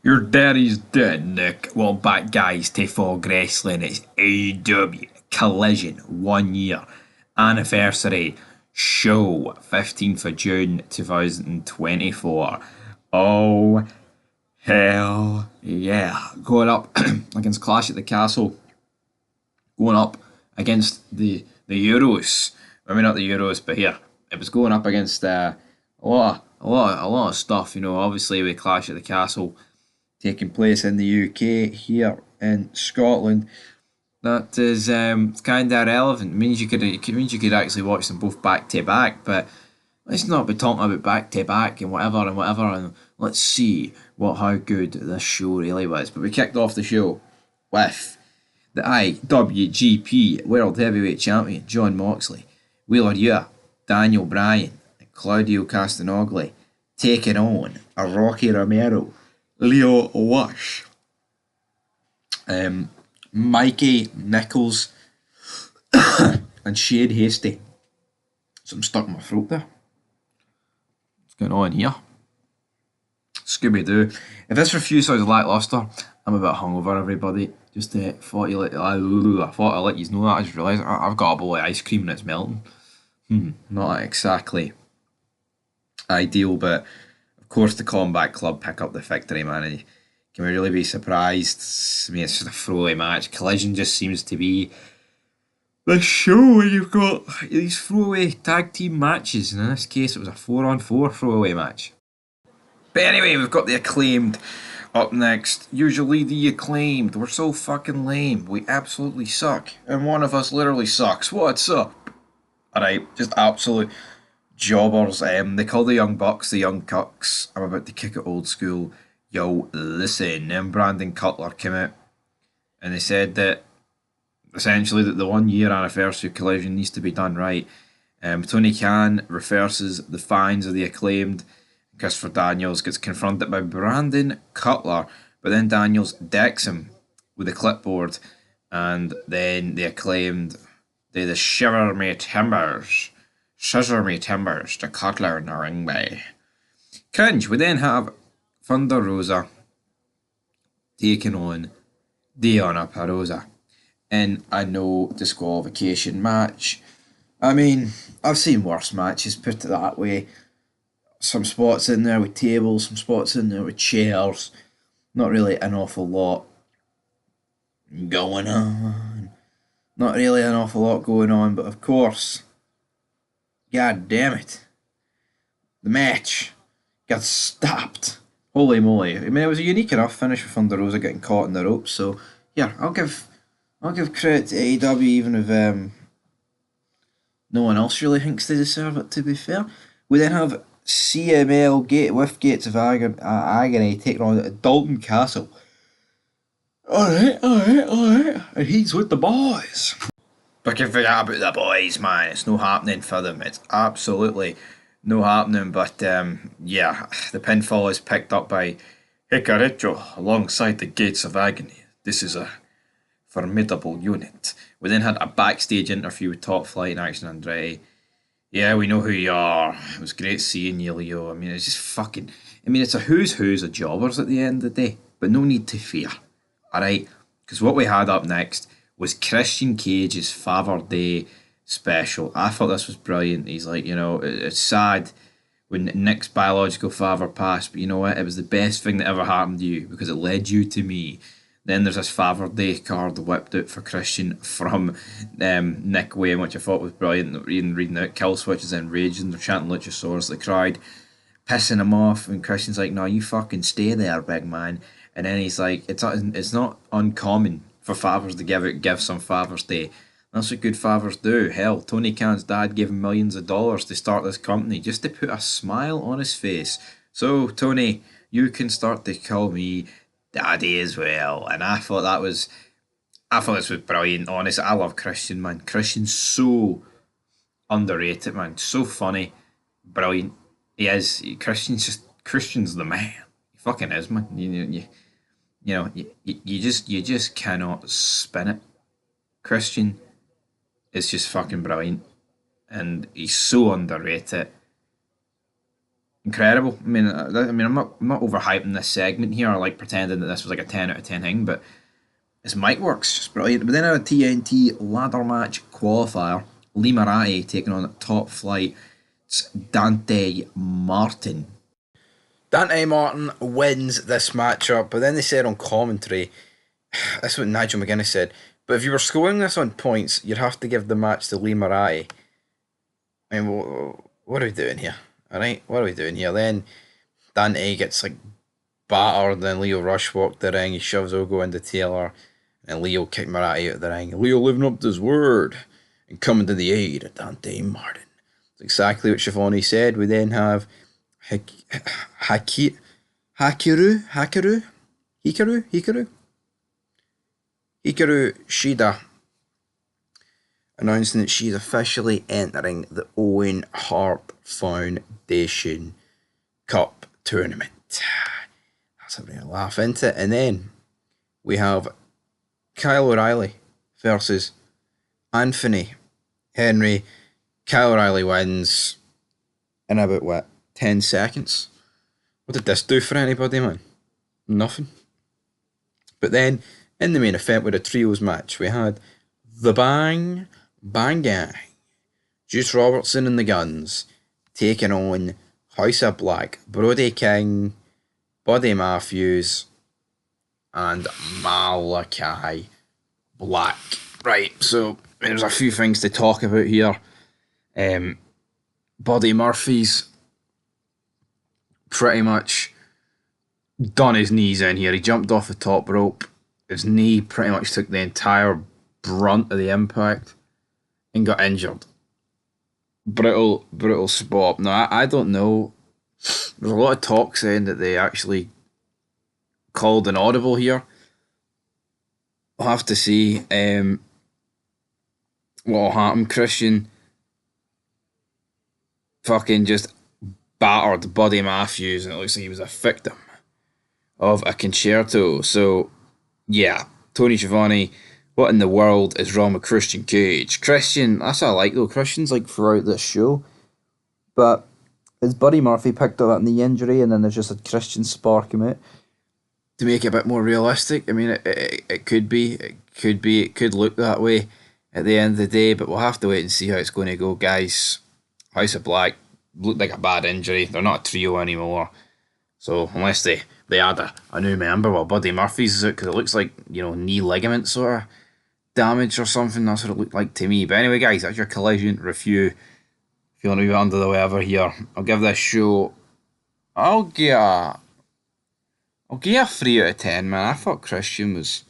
Your daddy's dead, Nick. Well, back, guys, to Fog Wrestling. It's AEW Collision 1 year anniversary show, 15th of June 2024. Oh, hell yeah. Going up against Clash at the Castle, going up against the Euros. I mean, not the Euros, but here. It was going up against a lot of stuff, obviously with Clash at the Castle taking place in the UK here in Scotland. That is it's kind of irrelevant. It means you could actually watch them both back to back, but let's not be talking about back to back and whatever and whatever. And let's see how good this show really was. But we kicked off the show with the IWGP World Heavyweight Champion Jon Moxley, Wheeler Yuta, Daniel Bryan, and Claudio Castagnoli taking on a Rocky Romero, Leo Wash, Mikey Nichols, and Shane Hasty. Something stuck in my throat there. What's going on here? Scooby Doo. If this review sounds lackluster, I'm a bit hungover, everybody. Just thought I'd let you know that. I just realised I've got a bowl of ice cream and it's melting. Not exactly ideal, but of course the Combat Club pick up the victory, man. Can we really be surprised? I mean, it's just a throwaway match. Collision just seems to be the show where you've got these throwaway tag team matches, and in this case it was a 4-on-4 throwaway match. But anyway, we've got the Acclaimed up next. Usually the Acclaimed. We're so fucking lame. We absolutely suck. And one of us literally sucks. What's up? Alright, just absolute jobbers. They call the Young Bucks the Young Cucks. I'm about to kick it old school. Yo, listen. Brandon Cutler came out and they said that essentially that the 1 year anniversary Collision needs to be done right. Tony Khan reverses the fines of the Acclaimed. Christopher Daniels gets confronted by Brandon Cutler, but then Daniels decks him with a clipboard, and then the Acclaimed do the shiver me timbers, scissor me timbers to Cutler in the ring by. Cringe. We then have Thunder Rosa taking on Deonna Purrazzo in a no disqualification match. I mean, I've seen worse matches, put it that way. Some spots in there with tables, some spots in there with chairs. Not really an awful lot going on. Not really an awful lot going on, but of course, god damn it, the match got stopped. Holy moly! I mean, it was a unique enough finish with Thunder Rosa getting caught in the ropes. So yeah, I'll give credit to AEW, even if no one else really thinks they deserve it. To be fair, we then have CML with Gates of Agony taking on Dalton Castle. Alright. And he's with the boys. But can forget about the boys, man. It's no happening for them. It's absolutely no happening. But yeah, the pinfall is picked up by Hikaru alongside the Gates of Agony. This is a formidable unit. We then had a backstage interview with Top Flight and Action Andretti. Yeah, we know who you are. It was great seeing you, Leo. I mean, it's just fucking. I mean, it's a who's of jobbers at the end of the day, but no need to fear. Alright? Because what we had up next was Christian Cage's Father Day special. I thought this was brilliant. He's like, it's sad when Nick's biological father passed, but you know what? It was the best thing that ever happened to you because it led you to me. Then there's this Father Day card whipped out for Christian from Nick Wayne, which I thought was brilliant. Reading out Kill Switches and raging, they're chanting Luchasaurus, the crowd pissing him off, and Christian's like, "No, you fucking stay there, big man." And then he's like, "It's not uncommon for fathers to give some Father's Day. That's what good fathers do. Hell, Tony Khan's dad gave him millions of dollars to start this company just to put a smile on his face. So Tony, you can start to call me Daddy as well." And I thought this was brilliant. Honestly, I love Christian, man. Christian's so underrated, man. So funny, brilliant. He is. Christian's the man. He fucking is, man. You just cannot spin it. Christian is just fucking brilliant, and he's so underrated. incredible. I'm not overhyping this segment here, or like pretending that this was like a 10 out of 10 thing, but his mic works just brilliant. But then a TNT ladder match qualifier, Lee Marathi taking on Top Flight. It's Dante Martin. Dante Martin wins this matchup, but then they said on commentary, that's what Nigel McGuinness said, but if you were scoring this on points, you'd have to give the match to Lee Marathi. I mean, what are we doing here? Alright, what are we doing here? Then Dante gets like battered, then Leo Rush walked the ring, he shoves Ogo into Taylor, and Leo kicked Marathi out of the ring. Leo living up to his word and coming to the aid of Dante Martin. It's exactly what Schiavone said. We then have Hikaru Shida announcing that she's officially entering the Owen Hart Foundation Cup tournament. That's a real laugh, isn't it? And then we have Kyle O'Reilly versus Anthony Henry. Kyle O'Reilly wins in about 10 seconds. What did this do for anybody, man? Nothing. But then in the main event with a trios match, we had the Bang Gang, Juice Robertson and the Guns taking on House of Black, Brody King, Buddy Matthews, and Malachi Black. Right, so there's a few things to talk about here. Buddy Murphy's pretty much done his knees in here. He jumped off the top rope. His knee pretty much took the entire brunt of the impact and got injured. Brutal spot. Now, I don't know. There's a lot of talk saying that they actually called an audible here. We'll have to see what will happen. Christian fucking just battered Buddy Matthews, and it looks like he was a victim of a concerto. So, yeah, Tony Schiavone, what in the world is wrong with Christian Cage? Christian, that's what I like though. Christian's like throughout this show, but as Buddy Murphy picked up that knee injury, and then there's just a Christian spark him out to make it a bit more realistic. I mean, it could be, it could look that way at the end of the day, but we'll have to wait and see how it's going to go, guys. House of Black looked like a bad injury. They're not a trio anymore. So unless they add a new member while Buddy Murphy's is out, because it looks like, knee ligament sort of damage or something. That's what it looked like to me. But anyway, guys, that's your Collision review. Feeling a bit under the weather here. I'll give this show, I'll give a 3 out of 10, man. I thought Christian was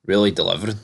really delivering.